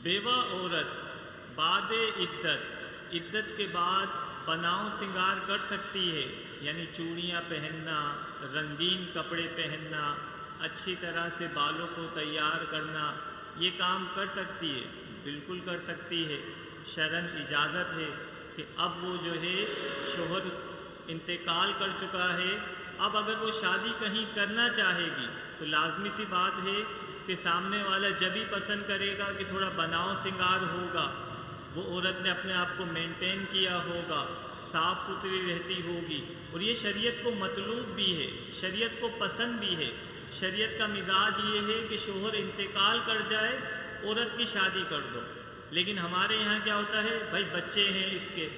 بیوہ عورت بعد عدت کے بعد بناؤ سنگار کر سکتی ہے، یعنی چوڑیاں پہننا، رنگین کپڑے پہننا، اچھی طرح سے بالوں کو تیار کرنا، یہ کام کر سکتی ہے، بالکل کر سکتی ہے۔ شرعاً اجازت ہے کہ اب وہ جو ہے شوہر انتقال کر چکا ہے، اب اگر وہ شادی کہیں کرنا چاہے گی تو لازمی سی بات ہے کہ سامنے والا جب ہی پسند کرے گا کہ تھوڑا بناؤ سنگار ہوگا، وہ عورت نے اپنے آپ کو مینٹین کیا ہوگا، صاف ستھری رہتی ہوگی، اور یہ شریعت کو مطلوب بھی ہے، شریعت کو پسند بھی ہے۔ شریعت کا مزاج یہ ہے کہ شوہر انتقال کر جائے عورت کی شادی کر دو، لیکن ہمارے یہاں کیا ہوتا ہے، بھائی بچے ہیں اس کے،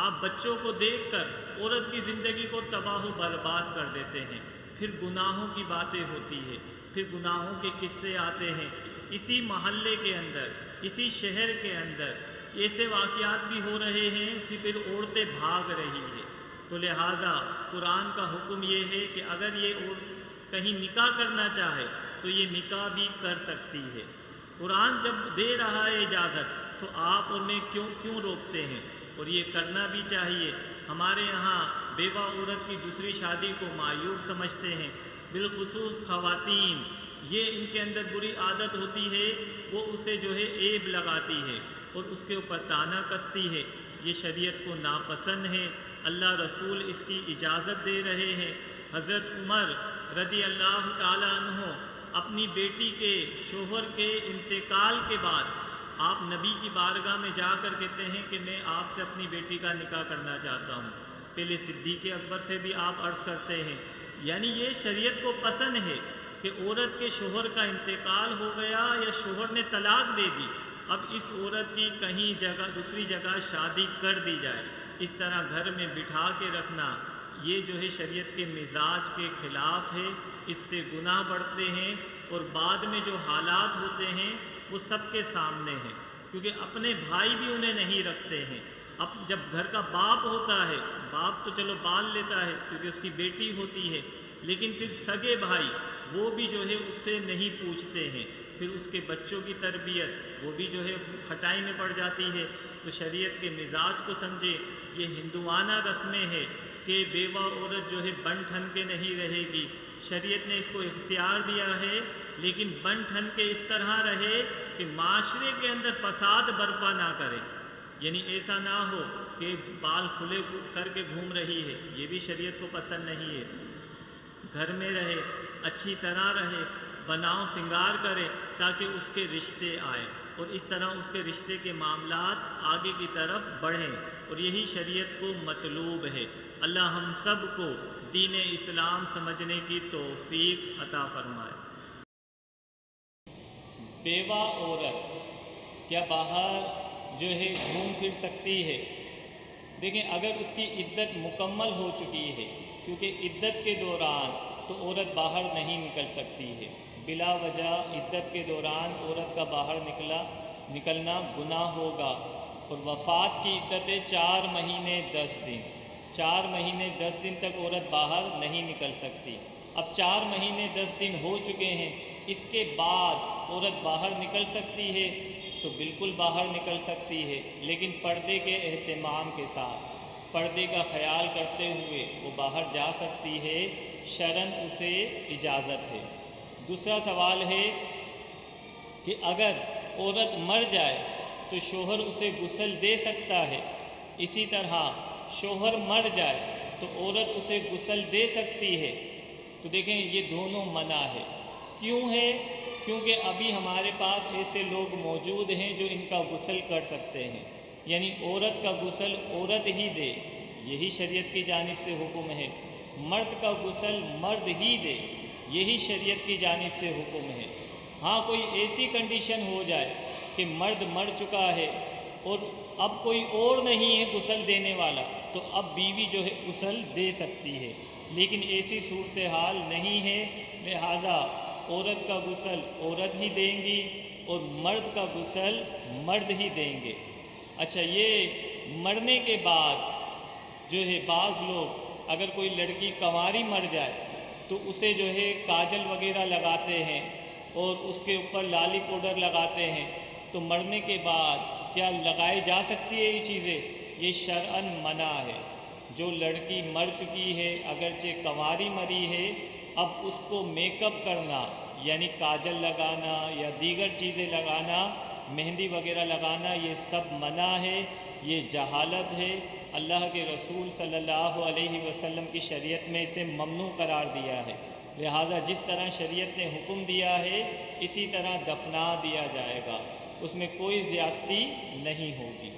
آپ بچوں کو دیکھ کر عورت کی زندگی کو تباہ و برباد کر دیتے ہیں، پھر گناہوں کی باتیں ہوتی ہے، پھر گناہوں کے قصے آتے ہیں۔ اسی محلے کے اندر، اسی شہر کے اندر ایسے واقعات بھی ہو رہے ہیں کہ پھر عورتیں بھاگ رہی ہیں۔ تو لہٰذا قرآن کا حکم یہ ہے کہ اگر یہ عورت کہیں نکاح کرنا چاہے تو یہ نکاح بھی کر سکتی ہے۔ قرآن جب دے رہا ہے اجازت تو آپ اور میں کیوں روکتے ہیں، اور یہ کرنا بھی چاہیے۔ ہمارے یہاں بیوہ عورت کی دوسری شادی کو معیوب سمجھتے ہیں، بالخصوص خواتین، یہ ان کے اندر بری عادت ہوتی ہے، وہ اسے جو ہے عیب لگاتی ہے اور اس کے اوپر طعنہ کستی ہے۔ یہ شریعت کو ناپسند ہے، اللہ رسول اس کی اجازت دے رہے ہیں۔ حضرت عمر رضی اللہ تعالیٰ عنہ اپنی بیٹی کے شوہر کے انتقال کے بعد آپ نبی کی بارگاہ میں جا کر کہتے ہیں کہ میں آپ سے اپنی بیٹی کا نکاح کرنا چاہتا ہوں۔ پہلے صدیق اکبر سے بھی آپ عرض کرتے ہیں، یعنی یہ شریعت کو پسند ہے کہ عورت کے شوہر کا انتقال ہو گیا یا شوہر نے طلاق دے دی، اب اس عورت کی کہیں جگہ دوسری جگہ شادی کر دی جائے، اس طرح گھر میں بٹھا کے رکھنا یہ جو ہے شریعت کے مزاج کے خلاف ہے، اس سے گناہ بڑھتے ہیں، اور بعد میں جو حالات ہوتے ہیں وہ سب کے سامنے ہیں، کیونکہ اپنے بھائی بھی انہیں نہیں رکھتے ہیں۔ اب جب گھر کا باپ ہوتا ہے، باپ تو چلو پال لیتا ہے کیونکہ اس کی بیٹی ہوتی ہے، لیکن پھر سگے بھائی وہ بھی جو ہے اس سے نہیں پوچھتے ہیں، پھر اس کے بچوں کی تربیت وہ بھی جو ہے کھٹائی میں پڑ جاتی ہے۔ تو شریعت کے مزاج کو سمجھے، یہ ہندوانہ رسمیں ہے کہ بیوہ عورت جو ہے بن ٹھن کے نہیں رہے گی، شریعت نے اس کو اختیار دیا ہے، لیکن بن ٹھن کے اس طرح رہے کہ معاشرے کے اندر فساد برپا نہ کرے، یعنی ایسا نہ ہو کہ بال کھلے کر کے گھوم رہی ہے، یہ بھی شریعت کو پسند نہیں ہے۔ گھر میں رہے، اچھی طرح رہے، بناؤ سنگار کرے تاکہ اس کے رشتے آئیں، اور اس طرح اس کے رشتے کے معاملات آگے کی طرف بڑھیں، اور یہی شریعت کو مطلوب ہے۔ اللہ ہم سب کو دین اسلام سمجھنے کی توفیق عطا فرمائے۔ بیوہ عورت کیا باہر جو ہے گھوم پھر سکتی ہے؟ دیکھیں، اگر اس کی عدت مکمل ہو چکی ہے، کیونکہ عدت کے دوران تو عورت باہر نہیں نکل سکتی ہے، بلا وجہ عدت کے دوران عورت کا باہر نکلنا گناہ ہوگا، اور وفات کی عدت ہے 4 مہینے 10 دن، 4 مہینے 10 دن تک عورت باہر نہیں نکل سکتی۔ اب 4 مہینے 10 دن ہو چکے ہیں، اس کے بعد عورت باہر نکل سکتی ہے تو بالکل باہر نکل سکتی ہے، لیکن پردے کے اہتمام کے ساتھ، پردے کا خیال کرتے ہوئے وہ باہر جا سکتی ہے، شرعاً اسے اجازت ہے۔ دوسرا سوال ہے کہ اگر عورت مر جائے تو شوہر اسے غسل دے سکتا ہے؟ اسی طرح شوہر مر جائے تو عورت اسے غسل دے سکتی ہے؟ تو دیکھیں، یہ دونوں منع ہے۔ کیوں ہے؟ کیونکہ ابھی ہمارے پاس ایسے لوگ موجود ہیں جو ان کا غسل کر سکتے ہیں، یعنی عورت کا غسل عورت ہی دے، یہی شریعت کی جانب سے حکم ہے۔ مرد کا غسل مرد ہی دے، یہی شریعت کی جانب سے حکم ہے۔ ہاں، کوئی ایسی کنڈیشن ہو جائے کہ مرد مر چکا ہے اور اب کوئی اور نہیں ہے غسل دینے والا، تو اب بیوی جو ہے غسل دے سکتی ہے، لیکن ایسی صورتحال نہیں ہے، لہذا عورت کا غسل عورت ہی دیں گی اور مرد کا غسل مرد ہی دیں گے۔ اچھا، یہ مرنے کے بعد جو ہے بعض لوگ، اگر کوئی لڑکی کنواری مر جائے تو اسے جو ہے کاجل وغیرہ لگاتے ہیں اور اس کے اوپر لالی پاؤڈر لگاتے ہیں، تو مرنے کے بعد کیا لگائی جا سکتی ہے یہ چیزیں؟ یہ شرعاً منع ہے۔ جو لڑکی مر چکی ہے، اگرچہ کنواری مری ہے، اب اس کو میک اپ کرنا یعنی کاجل لگانا یا دیگر چیزیں لگانا، مہندی وغیرہ لگانا، یہ سب منع ہے، یہ جہالت ہے۔ اللہ کے رسول صلی اللہ علیہ وسلم کی شریعت میں اسے ممنوع قرار دیا ہے، لہٰذا جس طرح شریعت نے حکم دیا ہے اسی طرح دفنا دیا جائے گا، اس میں کوئی زیادتی نہیں ہوگی۔